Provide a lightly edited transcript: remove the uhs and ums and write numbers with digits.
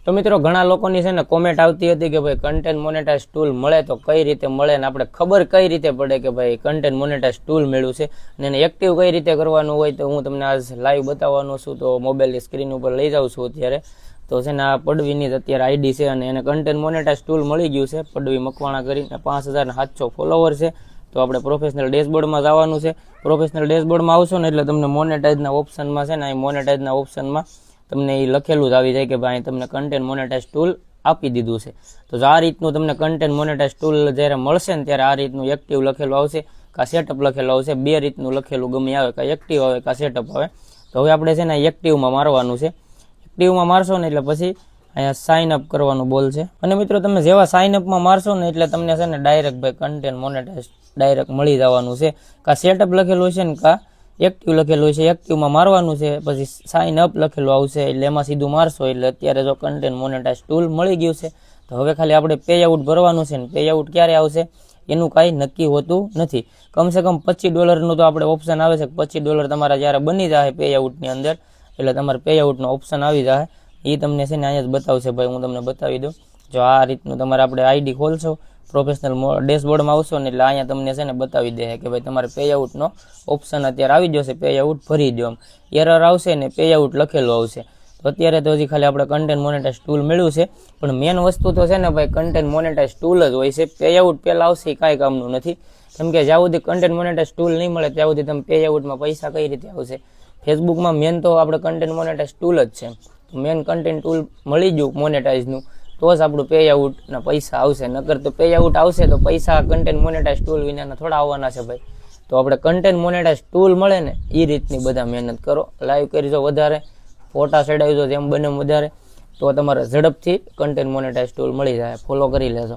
તો મિત્રો ઘણા લોકોની છે ને કોમેન્ટ આવતી હતી કે ભાઈ કન્ટેન્ટ મોનેટાઇઝ ટૂલ મળે તો કઈ રીતે મળે ને આપણે ખબર કઈ રીતે પડે કે ભાઈ કન્ટેન્ટ મોનેટાઇઝ ટૂલ મળ્યું છે અને એને એક્ટિવ કઈ રીતે કરવાનું હોય તો હું તમને આજ લાઈવ બતાવવાનો છું. તો મોબાઈલની સ્ક્રીન ઉપર લઈ જાઉં છું અત્યારે. તો છે ને આ પડવીની અત્યારે આઈડી છે અને એને કન્ટેન્ટ મોનેટાઇઝ ટૂલ મળી ગયું છે. પડવી મકવાણા કરીને 5700 ફોલોવર છે. તો આપણે પ્રોફેશનલ ડેશબોર્ડમાં જવાનું છે. પ્રોફેશનલ ડેશબોર્ડમાં આવશો ને એટલે તમને મોનેટાઇઝના ઓપ્શનમાં છે ને અહીં મોનેટાઇઝના ઓપ્શનમાં તમને એ લખેલું જ આવી જાય કે ભાઈ તમને કન્ટેન્ટ મોનેટાઇઝ ટૂલ આપી દીધું છે. તો આ રીતનું તમને કન્ટેન્ટ મોનેટાઇઝ ટૂલ જ્યારે મળશે ને ત્યારે આ રીતનું એક્ટિવ લખેલું આવશે કાં સેટઅપ લખેલું આવશે. બે રીતનું લખેલું ગમે આવે, કાં એક્ટિવ આવે કાં સેટઅપ આવે. તો હવે આપણે છે ને એક્ટિવમાં મારવાનું છે. એક્ટિવમાં મારશો ને એટલે પછી અહીંયા સાઇન અપ કરવાનું બોલશે. અને મિત્રો તમે જેવા સાઇન અપમાં મારશો ને એટલે તમને છે ને ડાયરેક્ટ ભાઈ કન્ટેન્ટ મોનેટાઇઝ ડાયરેક્ટ મળી જવાનું છે. કાં સેટઅપ લખેલું છે ને કાં એક્ટિવ લખેલું છે. એક્ટિવમાં મારવાનું છે, પછી સાઇન અપ લખેલું આવશે એટલે એમાં સીધું મારશો એટલે અત્યારે જો કન્ટેન્ટ મોનેટાઇઝ ટૂલ મળી ગયું છે. તો હવે ખાલી આપણે પે આઉટ ભરવાનું છે ને પે આઉટ ક્યારે આવશે એનું કાંઈ નક્કી હોતું નથી. કમસે કમ $25 તો આપણે ઓપ્શન આવે છે. $25 તમારા જ્યારે બની જાય પે આઉટની અંદર એટલે તમારે પે આઉટનો ઓપ્શન આવી જાય. એ તમને છે ને અહીંયા જ બતાવશે. ભાઈ હું તમને બતાવી દઉં. જો આ રીતનું તમારે આપણે આઈડી ખોલશો, પ્રોફેશનલ ડેશબોર્ડમાં આવશો ને એટલે અહીંયા તમને છે ને બતાવી દે કે ભાઈ તમારે પે આઉટનો ઓપ્શન અત્યારે આવી જશે. પે આઉટ ભરી દો. આમ એરર આવશે ને પે આઉટ લખેલું આવશે. તો અત્યારે તો હજી ખાલી આપણે કન્ટેન્ટ મોનેટાઇઝ ટૂલ મળ્યું છે. પણ મેન વસ્તુ તો છે ને ભાઈ કન્ટેન્ટ મોનેટાઇઝ ટૂલ જ હોય છે. પે આઉટ પહેલાં આવશે એ કાંઈ કામનું નથી. કેમ કે જ્યાં સુધી કન્ટેન્ટ મોનેટાઇઝ ટૂલ નહીં મળે ત્યાં સુધી તમે પે આઉટમાં પૈસા કઈ રીતે આવશે. ફેસબુકમાં મેન તો આપણે કન્ટેન્ટ મોનેટાઇઝ ટૂલ જ છે. મેન કન્ટેન્ટ ટૂલ મળી ગયું મોનેટાઇઝનું તો જ આપણું પે આઉટના પૈસા આવશે. નકર તો પે આઉટ આવશે તો પૈસા કન્ટેન્ટ મોનેટાઇઝ ટૂલ વિનાના થોડા આવવાના છે ભાઈ. તો આપણે કન્ટેન્ટ મોનેટાઇઝ ટૂલ મળે ને એ રીતની બધા મહેનત કરો. લાઈવ કરજો વધારે, ફોટા ચડાવજો જેમ બને વધારે, તો તમારે ઝડપથી કન્ટેન્ટ મોનેટાઇઝ ટૂલ મળી જાય. ફોલો કરી લેજો.